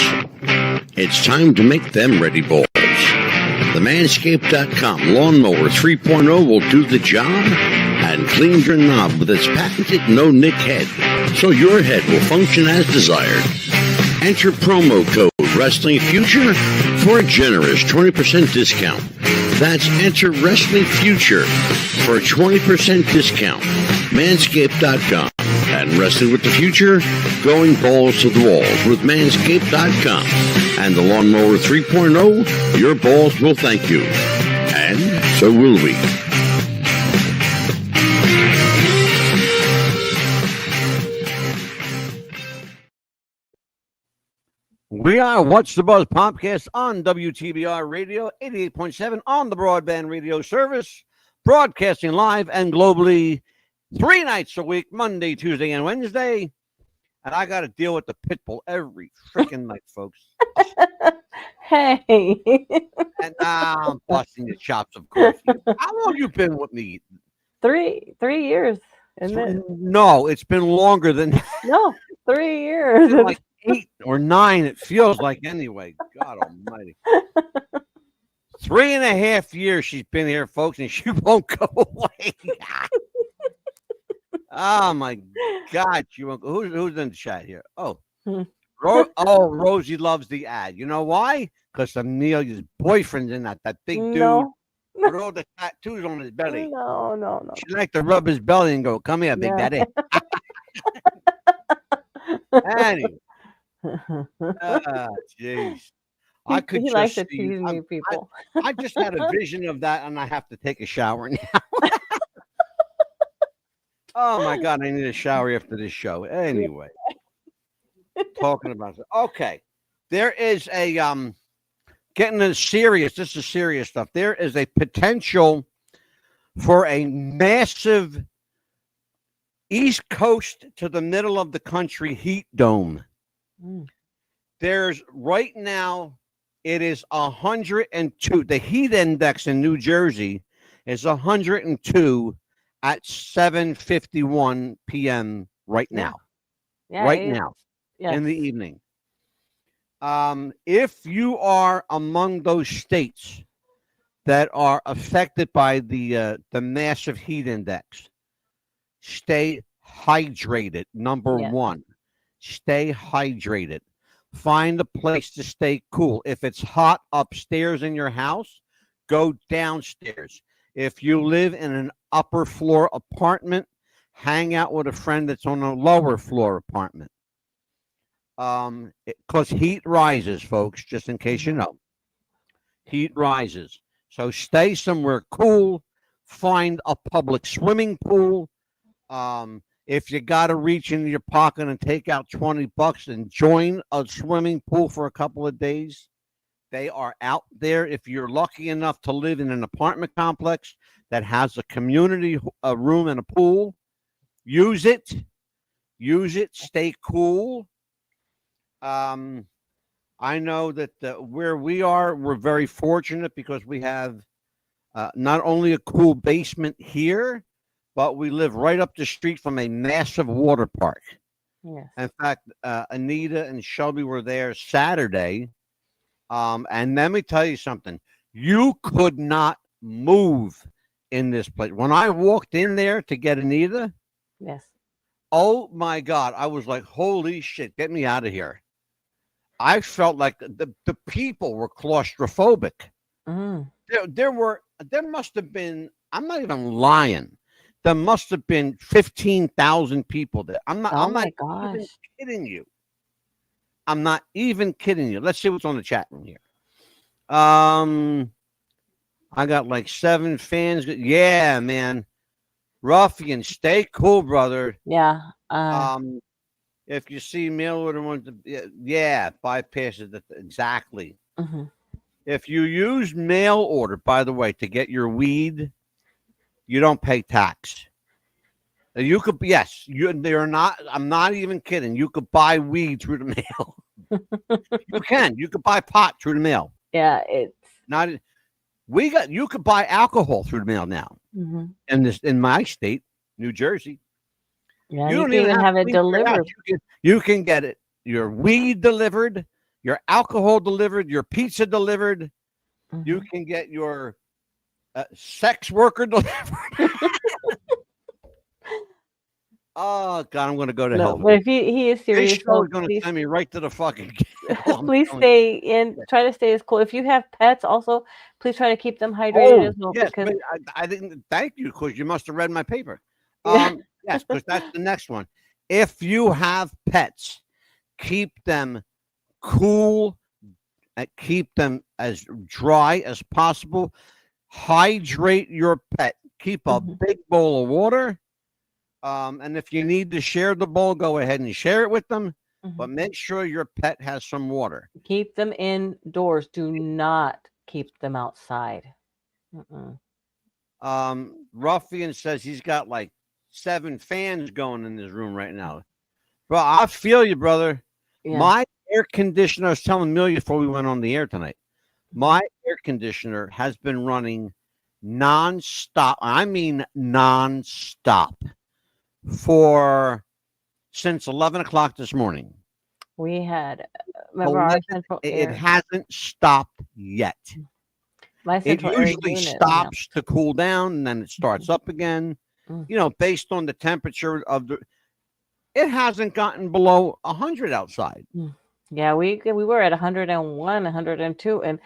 It's time to make them ready balls. The Manscaped.com Lawnmower 3.0 will do the job and clean your knob with its patented no-nick head, so your head will function as desired. Enter promo code Wrestling Future for a generous 20% discount. That's enter Wrestling Future for a 20% discount. Manscaped.com. And Wrestling with the Future, going balls to the walls with Manscaped.com. And the Lawnmower 3.0, your balls will thank you. And so will we. We are What's the Buzz Popcast on WTBR Radio, 88.7 on the broadband radio service, broadcasting live and globally 3 nights a week, Monday, Tuesday, and Wednesday. And I got to deal with the Pitbull every freaking night, folks. Hey. And I'm busting your chops, of course. How long you been with me? 3 years, isn't it? No, it's been longer than that. No, 3 years. Like 8 or 9, it feels like anyway. God almighty. 3.5 years she's been here, folks, and she won't go away. Oh my God, she won't go. Who's in the chat here? Oh, Rosie loves the ad. You know why? Because Amelia's boyfriend's in that big dude with all the tattoos on his belly. No. She liked to rub his belly and go, "Come here, big daddy." Anyway. Jeez. I could he just likes to see, tease me, people. I just had a vision of that, and I have to take a shower now. Oh my God, I need a shower after this show. Anyway, talking about it. Okay, there is a getting into serious. This is serious stuff. There is a potential for a massive East Coast to the middle of the country heat dome. There's right now, it is 102. The heat index in New Jersey is 102 at 7:51 p.m. right now. Yeah, right now, in the evening. If you are among those states that are affected by the massive heat index, stay hydrated. Number one, stay hydrated. Find a place to stay cool. If it's hot upstairs in your house, go downstairs. If you live in an upper floor apartment, hang out with a friend that's on a lower floor apartment. Because heat rises, folks, just in case you know. Heat rises. So stay somewhere cool. Find a public swimming pool. If you got to reach into your pocket and take out $20 and join a swimming pool for a couple of days, they are out there. If you're lucky enough to live in an apartment complex that has a community room and a pool, use it. Use it. Stay cool. I know that where we are, we're very fortunate because we have not only a cool basement here, but we live right up the street from a massive water park. Yes. In fact, Anita and Shelby were there Saturday. And let me tell you something. You could not move in this place. When I walked in there to get Anita, yes. Oh my God, I was like, holy shit, get me out of here. I felt like the people were claustrophobic. There must have been, I'm not even lying. There must have been 15,000 people there. I'm not even kidding you. I'm not even kidding you. Let's see what's on the chat room here. I got like 7 fans. Yeah, man. Ruffian, stay cool, brother. Yeah. If you see mail order ones, bypass it. Exactly. If you use mail order, by the way, to get your weed, you don't pay tax. You could, yes, they're not. I'm not even kidding. You could buy weed through the mail. You could buy pot through the mail. Yeah, it's not. You could buy alcohol through the mail now. In my state, New Jersey. Yeah, you don't even have it delivered. You can get it. Your weed delivered, your alcohol delivered, your pizza delivered. You can get your sex worker delivered. Oh God, I'm going to go to hell. But if he is serious, This show is going to send me right to the fucking. Please stay in. Try to stay as cool. If you have pets, also please try to keep them hydrated as well. Yes, because I didn't thank you because you must have read my paper. Yeah. Yes, because that's the next one. If you have pets, keep them cool and keep them as dry as possible. Hydrate your pet. Keep a big bowl of water. And if you need to share the bowl, go ahead and share it with them. But make sure your pet has some water. Keep them indoors. Do not keep them outside. Ruffian says he's got like 7 fans going in this room right now. Bro, I feel you, brother. Yeah. My air conditioner, I was telling Amelia before we went on the air tonight, my air conditioner has been running nonstop. I mean nonstop since 11 o'clock this morning. We had, remember our central air. It hasn't stopped yet. My central it usually stops to cool down and then it starts up again. You know, based on the temperature of it hasn't gotten below 100 outside. Yeah, we were at 101, 102, and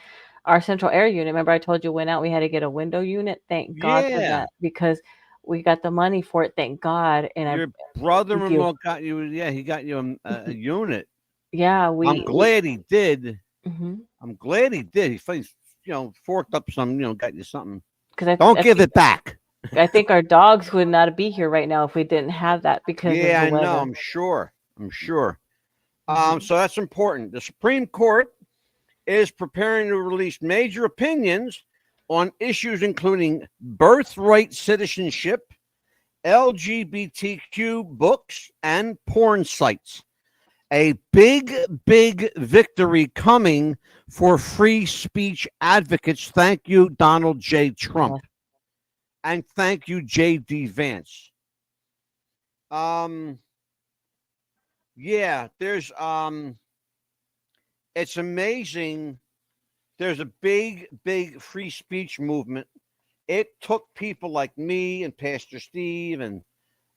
our central air unit. Remember, I told you went out. We had to get a window unit. Thank God for that, because we got the money for it. Thank God. And your brother-in-law got you. Yeah, he got you a unit. Yeah, I'm glad he did. I'm glad he did. He forked up some. Got you something. Don't give it back. I think our dogs would not be here right now if we didn't have that, because of the weather. I know. I'm sure. So that's important. The Supreme Court is preparing to release major opinions on issues including birthright citizenship, LGBTQ books, and porn sites. A big victory coming for free speech advocates. Thank you, Donald J. Trump. And thank you, J.D. Vance. There's it's amazing. There's a big free speech movement. It took people like me and Pastor Steve and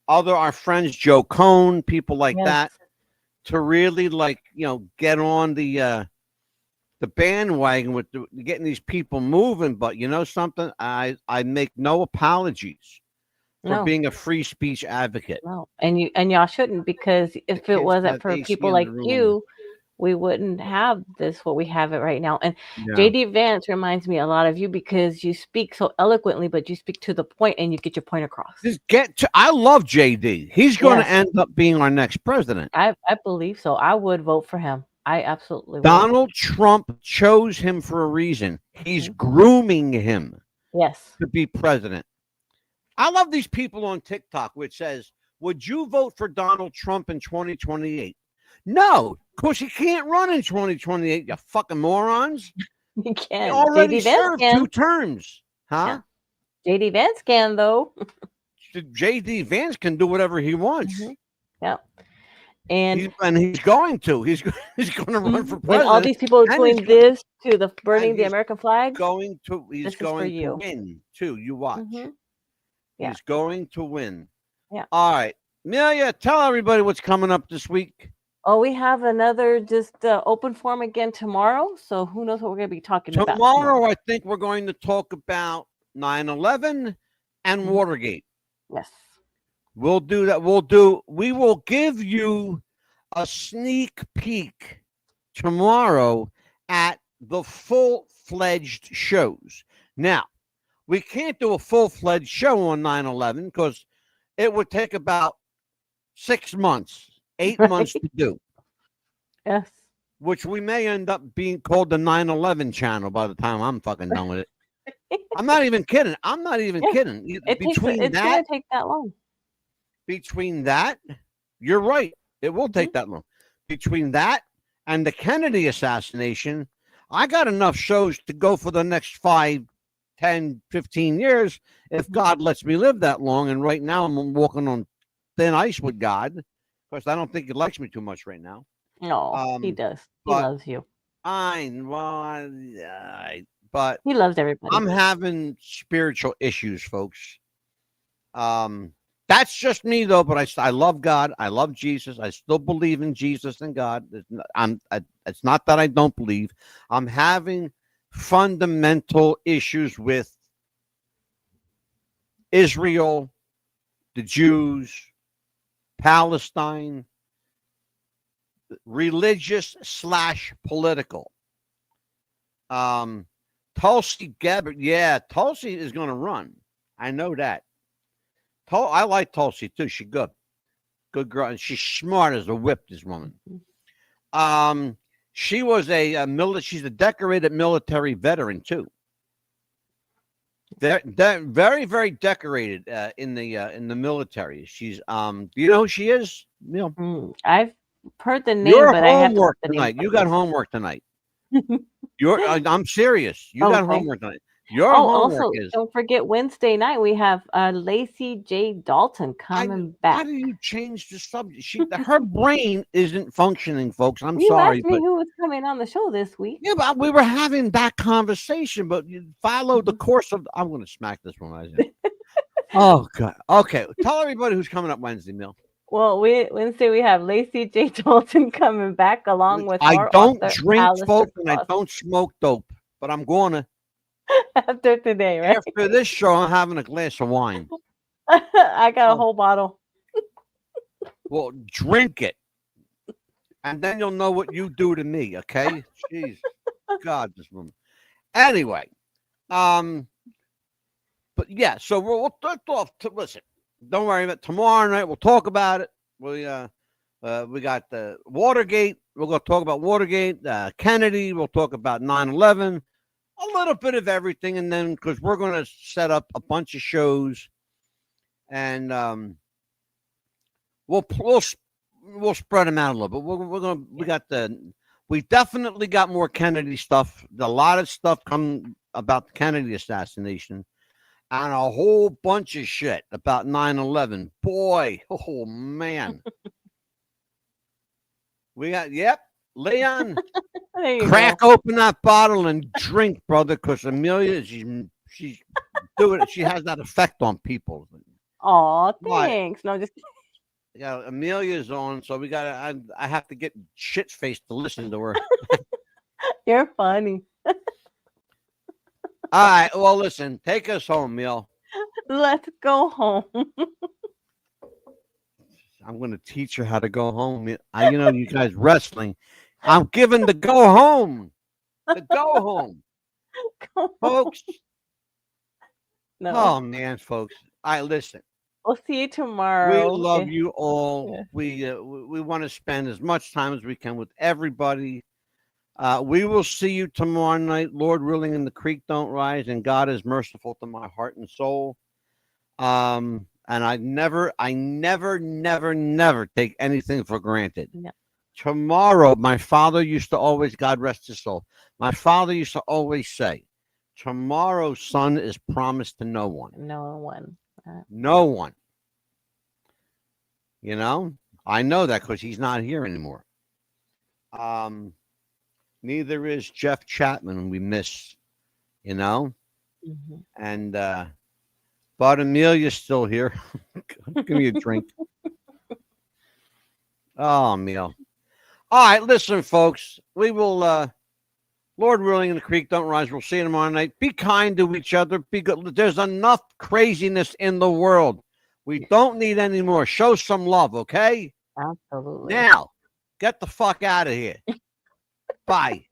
our friends, Joe Cohn, people like that, to really get on the bandwagon with getting these people moving. But you know something, I make no apologies for being a free speech advocate. No, and y'all shouldn't, because if it wasn't for people like you, we wouldn't have what we have it right now. And J.D. Vance reminds me a lot of you, because you speak so eloquently, but you speak to the point and you get your point across. I love J.D. He's going to end up being our next president. I believe so. I would vote for him. I absolutely would. Donald Trump chose him for a reason. He's grooming him to be president. I love these people on TikTok which says, would you vote for Donald Trump in 2028? No, of course he can't run in 2028, you fucking morons. He can't. He already served 2 terms. Huh? Yeah. J.D. Vance can, though. J.D. Vance can do whatever he wants. Yeah. And he's going to. He's going to run for president. And all these people doing this to the burning the American flag. He's going to win too. You watch. He's going to win. Yeah. All right, Amelia, tell everybody what's coming up this week. Oh, we have another open forum again tomorrow. So who knows what we're going to be talking about tomorrow? I think we're going to talk about 9/11 and Watergate. Yes. We'll do that. We will give you a sneak peek tomorrow at the full-fledged shows. Now, we can't do a full-fledged show on 9/11 because it would take about 6 months, 8 months to do. Yes. Which we may end up being called the 9/11 channel by the time I'm fucking done with it. I'm not even kidding. Kidding. It's going to take that long. Between that, you're right. It will take that long. Between that and the Kennedy assassination, I got enough shows to go for the next 5, 10, 15 years if God lets me live that long. And right now I'm walking on thin ice with God because I don't think he likes me too much right now. No, he does. He loves you. but He loves everybody. I'm having spiritual issues, folks. That's just me though, but I love God. I love Jesus. I still believe in Jesus and God. It's not that I don't believe. I'm having fundamental issues with Israel, the Jews, Palestine, religious / political. Tulsi Gabbard, Tulsi is going to run. I know that. I like Tulsi too. She's good girl, and she's smart as a whip. This woman. She was she's a decorated military veteran too. Very, very decorated in the military. She's do you know who she is? I've heard the name, Your but I have homework tonight. You got homework tonight. I'm serious. You got homework tonight. Your homework also, is. don't forget Wednesday night we have Lacey J. Dalton coming back. How do you change the subject? Her brain isn't functioning, folks. I'm you sorry. asked me who was coming on the show this week. Yeah, but we were having that conversation, but you followed the course of. I'm going to smack this one. Oh God. Okay, tell everybody who's coming up Wednesday, Mill. Well, Wednesday we have Lacey J. Dalton coming back along with. I don't author, drink, Alistair folks, and I Cross. don't smoke dope, but I'm going to. After today, right? After this show, I'm having a glass of wine. I got a whole bottle. Well, drink it, and then you'll know what you do to me. Okay? Jeez, God, this woman. Anyway, but yeah. So we'll talk. Listen, don't worry about it. Tomorrow night. We'll talk about it. We got the Watergate. We're going to talk about Watergate. Kennedy. We'll talk about 9/11. A little bit of everything, and then because we're going to set up a bunch of shows, and we'll spread them out a little bit. We definitely got more Kennedy stuff. A lot of stuff come about the Kennedy assassination, and a whole bunch of shit about 9/11. Boy, oh man, we got Leon. Crack open that bottle and drink, brother, because Amelia, she's doing it. She has that effect on people. Oh, thanks. No, just yeah. Amelia's on, so we got. I have to get shit faced to listen to her. You're funny. All right. Well, listen. Take us home, Mel. Let's go home. I'm going to teach her how to go home. You guys wrestling. I'm giving the go home. The go home. Folks. No. Oh, man, folks. All right, listen. We'll see you tomorrow. We love you all. Yeah. We want to spend as much time as we can with everybody. We will see you tomorrow night, Lord willing, and the creek don't rise, and God is merciful to my heart and soul. And I never take anything for granted. No. Tomorrow, my father used to always, God rest his soul, my father used to always say, tomorrow's sun is promised to no one. No one. No one. I know that because he's not here anymore. Neither is Jeff Chapman, we miss, Mm-hmm. and but Amelia's still here. Give me a drink. Oh, Emil. All right, listen, folks. We will, Lord willing, and the creek don't rise. We'll see you tomorrow night. Be kind to each other. Be good. There's enough craziness in the world. We don't need any more. Show some love, okay? Absolutely. Now, get the fuck out of here. Bye.